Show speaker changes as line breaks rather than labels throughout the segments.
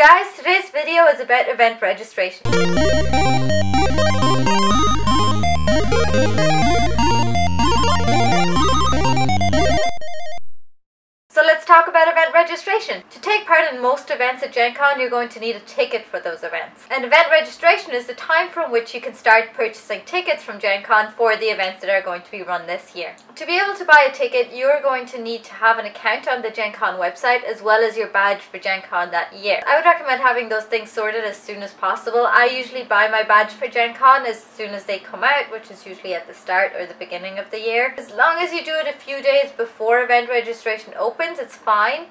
guys, today's video is about event registration. So let's talk about event registration. To take part in most events at Gen Con, you're going to need a ticket for those events. And event registration is the time from which you can start purchasing tickets from Gen Con for the events that are going to be run this year. To be able to buy a ticket, you're going to need to have an account on the Gen Con website as well as your badge for Gen Con that year. I would recommend having those things sorted as soon as possible. I usually buy my badge for Gen Con as soon as they come out, which is usually at the start or the beginning of the year. As long as you do it a few days before event registration opens, it's fine,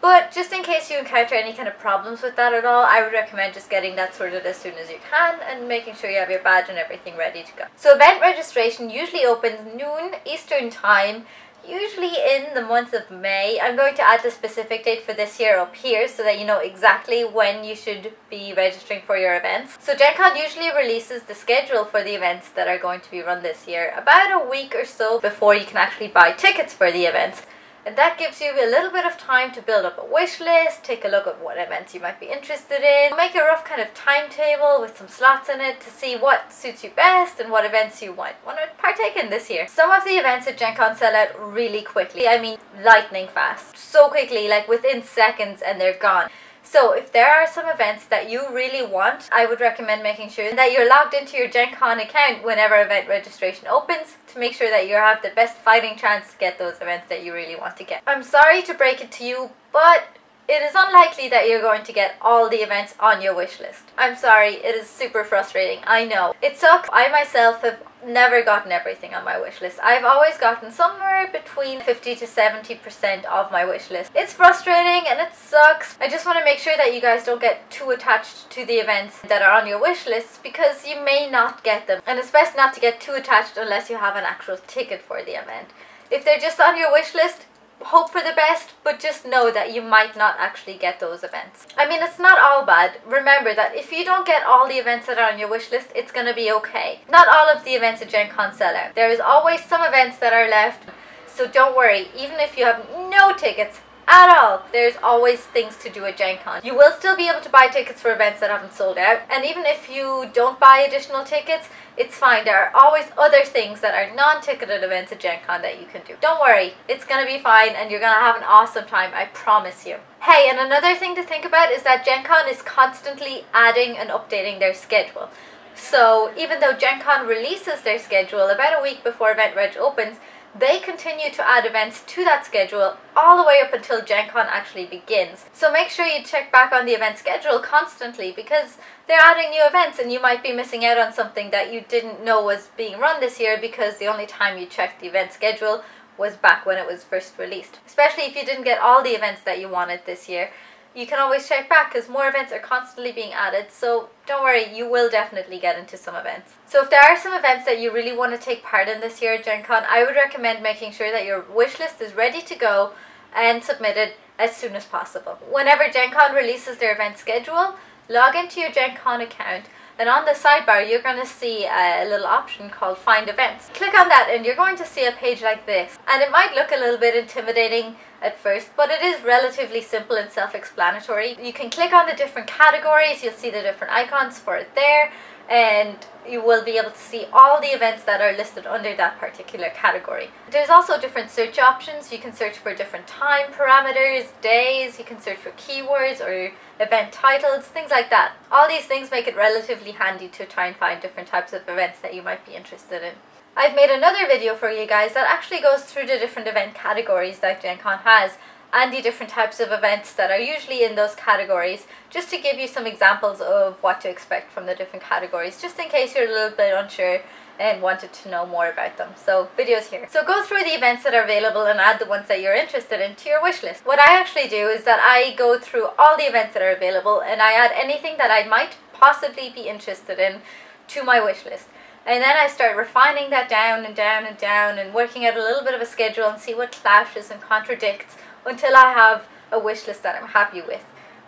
but just in case you encounter any kind of problems with that at all, I would recommend just getting that sorted as soon as you can and making sure you have your badge and everything ready to go. So event registration usually opens noon Eastern time, usually in the month of May. I'm going to add the specific date for this year up here so that you know exactly when you should be registering for your events. So Gen Con usually releases the schedule for the events that are going to be run this year about a week or so before you can actually buy tickets for the events. And that gives you a little bit of time to build up a wish list, take a look at what events you might be interested in, make a rough kind of timetable with some slots in it to see what suits you best and what events you want to partake in this year. Some of the events at Gen Con sell out really quickly. I mean lightning fast. So quickly, like within seconds, and they're gone. So if there are some events that you really want, I would recommend making sure that you're logged into your Gen Con account whenever event registration opens to make sure that you have the best fighting chance to get those events that you really want to get. I'm sorry to break it to you, but it is unlikely that you're going to get all the events on your wish list. I'm sorry, it is super frustrating, I know. It sucks. I myself have never gotten everything on my wish list. I've always gotten somewhere between 50 to 70% of my wish list. It's frustrating and it sucks. I just want to make sure that you guys don't get too attached to the events that are on your wish lists because you may not get them. And it's best not to get too attached unless you have an actual ticket for the event. If they're just on your wish list, hope for the best, but just know that you might not actually get those events. I mean, it's not all bad. Remember that if you don't get all the events that are on your wish list, it's gonna be okay. Not all of the events at Gen Con sell out. There is always some events that are left, so don't worry. Even if you have no tickets at all, there's always things to do at Gen Con. You will still be able to buy tickets for events that haven't sold out, and even if you don't buy additional tickets, it's fine. There are always other things that are non-ticketed events at Gen Con that you can do. Don't worry, it's gonna be fine and you're gonna have an awesome time, I promise you. Hey, and another thing to think about is that Gen Con is constantly adding and updating their schedule. So even though Gen Con releases their schedule about a week before event reg opens, they continue to add events to that schedule all the way up until Gen Con actually begins. So make sure you check back on the event schedule constantly because they're adding new events and you might be missing out on something that you didn't know was being run this year because the only time you checked the event schedule was back when it was first released. Especially if you didn't get all the events that you wanted this year. You can always check back because more events are constantly being added, so don't worry, you will definitely get into some events. So if there are some events that you really want to take part in this year at Gen Con, I would recommend making sure that your wish list is ready to go and submitted as soon as possible. Whenever Gen Con releases their event schedule, log into your Gen Con account and on the sidebar you're going to see a little option called Find Events. Click on that and you're going to see a page like this. And it might look a little bit intimidating at first, but it is relatively simple and self-explanatory. You can click on the different categories, you'll see the different icons for it there, and you will be able to see all the events that are listed under that particular category. There's also different search options. You can search for different time parameters, days, you can search for keywords or event titles, things like that. All these things make it relatively handy to try and find different types of events that you might be interested in. I've made another video for you guys that actually goes through the different event categories that Gen Con has and the different types of events that are usually in those categories, just to give you some examples of what to expect from the different categories, just in case you're a little bit unsure and wanted to know more about them. So videos here. So go through the events that are available and add the ones that you're interested in to your wish list. What I actually do is that I go through all the events that are available and I add anything that I might possibly be interested in to my wish list. And then I start refining that down and down and down and working out a little bit of a schedule and see what clashes and contradicts until I have a wish list that I'm happy with.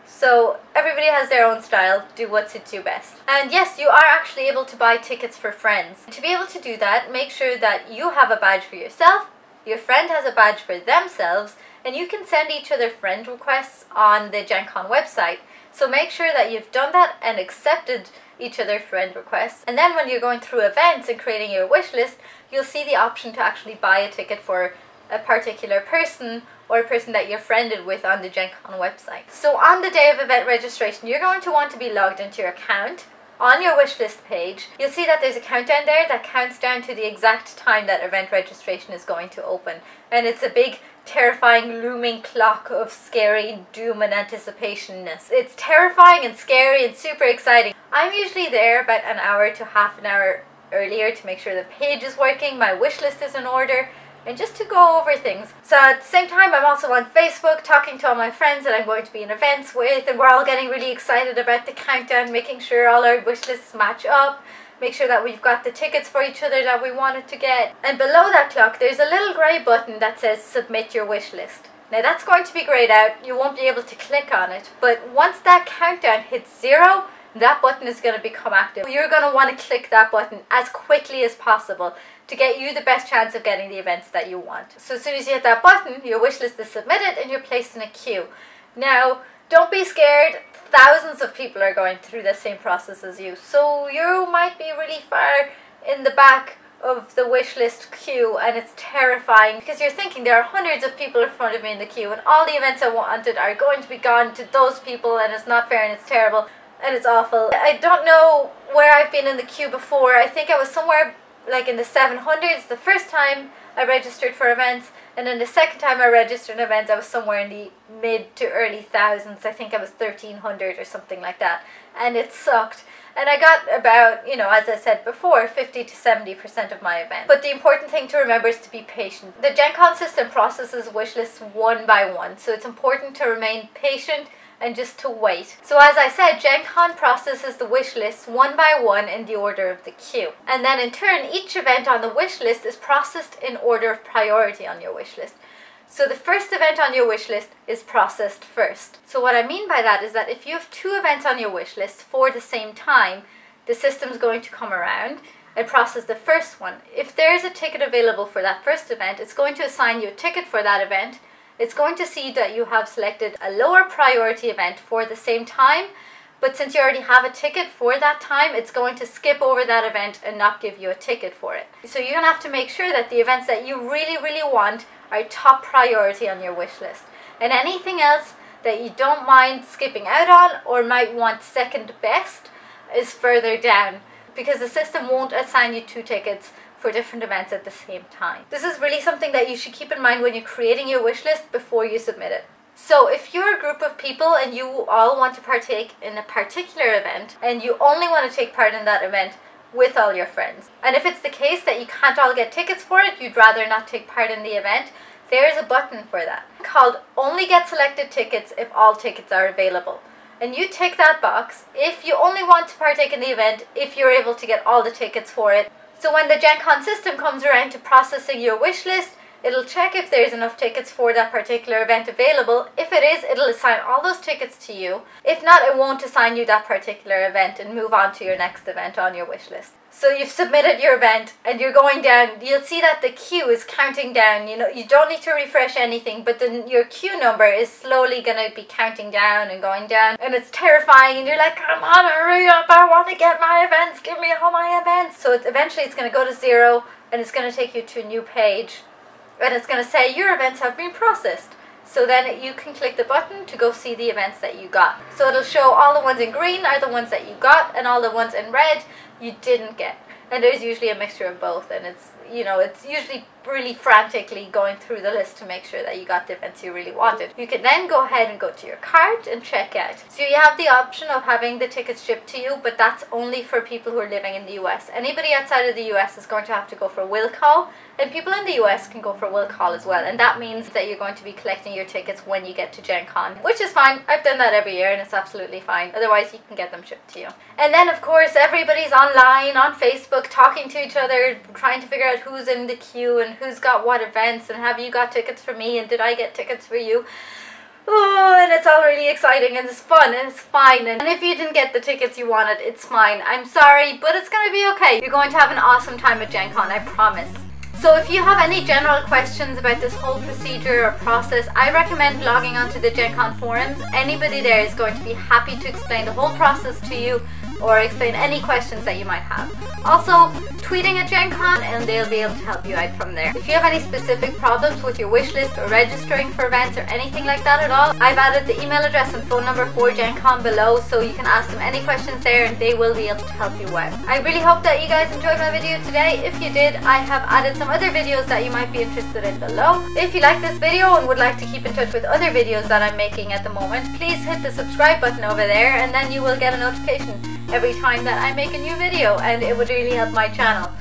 So everybody has their own style, do what suits you best. And yes, you are actually able to buy tickets for friends. To be able to do that, make sure that you have a badge for yourself, your friend has a badge for themselves, and you can send each other friend requests on the Gen Con website. So make sure that you've done that and accepted each other's friend requests. And then when you're going through events and creating your wish list, you'll see the option to actually buy a ticket for a particular person or a person that you're friended with on the Gen Con website. So on the day of event registration, you're going to want to be logged into your account. On your wishlist page, you'll see that there's a countdown there that counts down to the exact time that event registration is going to open. And it's a big, terrifying, looming clock of scary doom and anticipationness. It's terrifying and scary and super exciting. I'm usually there about an hour to half an hour earlier to make sure the page is working, my wish list is in order, and just to go over things. So at the same time, I'm also on Facebook talking to all my friends that I'm going to be in events with, and we're all getting really excited about the countdown, making sure all our wish lists match up, make sure that we've got the tickets for each other that we wanted to get. And below that clock, there's a little grey button that says submit your wish list. Now that's going to be greyed out, you won't be able to click on it, but once that countdown hits 0, that button is going to become active. You're going to want to click that button as quickly as possible to get you the best chance of getting the events that you want. So as soon as you hit that button, your wish list is submitted and you're placed in a queue. Now, don't be scared. Thousands of people are going through the same process as you. So you might be really far in the back of the wish list queue, and it's terrifying because you're thinking there are hundreds of people in front of me in the queue and all the events I wanted are going to be gone to those people, and it's not fair and it's terrible and it's awful. I don't know where I've been in the queue before. I think I was somewhere like in the 700s the first time I registered for events, and then the second time I registered in events I was somewhere in the mid to early thousands. I think I was 1300 or something like that, and it sucked. And I got about, as I said before, 50 to 70% of my event. But the important thing to remember is to be patient. The Gen Con system processes wish lists one by one, so it's important to remain patient and just to wait. So as I said, Gen Con processes the wish lists one by one in the order of the queue. And then in turn, each event on the wish list is processed in order of priority on your wish list. So the first event on your wish list is processed first. So what I mean by that is that if you have 2 events on your wish list for the same time, the system's going to come around and process the first one. If there's a ticket available for that first event, it's going to assign you a ticket for that event. It's going to see that you have selected a lower priority event for the same time, but since you already have a ticket for that time, it's going to skip over that event and not give you a ticket for it. So you're going to have to make sure that the events that you really, really want are top priority on your wish list. And anything else that you don't mind skipping out on or might want second best is further down, because the system won't assign you 2 tickets for different events at the same time. This is really something that you should keep in mind when you're creating your wish list before you submit it. So if you're a group of people and you all want to partake in a particular event and you only want to take part in that event with all your friends, and if it's the case that you can't all get tickets for it, you'd rather not take part in the event, there's a button for that called Only Get Selected Tickets if all tickets are available. And you tick that box if you only want to partake in the event if you're able to get all the tickets for it. So when the Gen Con system comes around to processing your wish list, it'll check if there's enough tickets for that particular event available. If it is, it'll assign all those tickets to you. If not, it won't assign you that particular event and move on to your next event on your wish list. So you've submitted your event and you're going down. You'll see that the queue is counting down. You don't need to refresh anything, but then your queue number is slowly going to be counting down and going down. And it's terrifying and you're like, come on, hurry up, I want to get my events, give me all my events. So eventually it's going to go to 0 and it's going to take you to a new page. And it's going to say your events have been processed. So then you can click the button to go see the events that you got. So it'll show all the ones in green are the ones that you got and all the ones in red you didn't get. And there's usually a mixture of both, and it's usually really frantically going through the list to make sure that you got the events you really wanted. You can then go ahead and go to your cart and check out. So you have the option of having the tickets shipped to you, but that's only for people who are living in the US. Anybody outside of the US is going to have to go for will call, and people in the US can go for will call as well. And that means that you're going to be collecting your tickets when you get to Gen Con, which is fine. I've done that every year and it's absolutely fine. Otherwise you can get them shipped to you. And then of course everybody's online on Facebook talking to each other, trying to figure out who's in the queue and who's got what events, and have you got tickets for me and did I get tickets for you. Oh, and it's all really exciting and it's fun and it's fine, and if you didn't get the tickets you wanted, it's fine. I'm sorry, but it's gonna be okay. You're going to have an awesome time at Gen Con, I promise. So if you have any general questions about this whole procedure or process, I recommend logging onto the Gen Con forums. Anybody there is going to be happy to explain the whole process to you or explain any questions that you might have. Also, tweeting at Gen Con and they'll be able to help you out from there. If you have any specific problems with your wish list or registering for events or anything like that at all, I've added the email address and phone number for Gen Con below, so you can ask them any questions there and they will be able to help you out. I really hope that you guys enjoyed my video today. If you did, I have added some other videos that you might be interested in below. If you like this video and would like to keep in touch with other videos that I'm making at the moment, please hit the subscribe button over there and then you will get a notification every time that I make a new video, and it would really help my channel.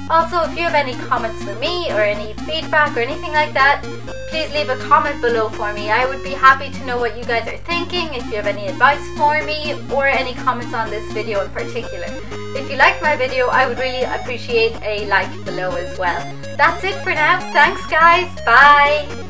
Also, if you have any comments for me or any feedback or anything like that, please leave a comment below for me. I would be happy to know what you guys are thinking, if you have any advice for me or any comments on this video in particular. If you liked my video, I would really appreciate a like below as well. That's it for now. Thanks guys. Bye.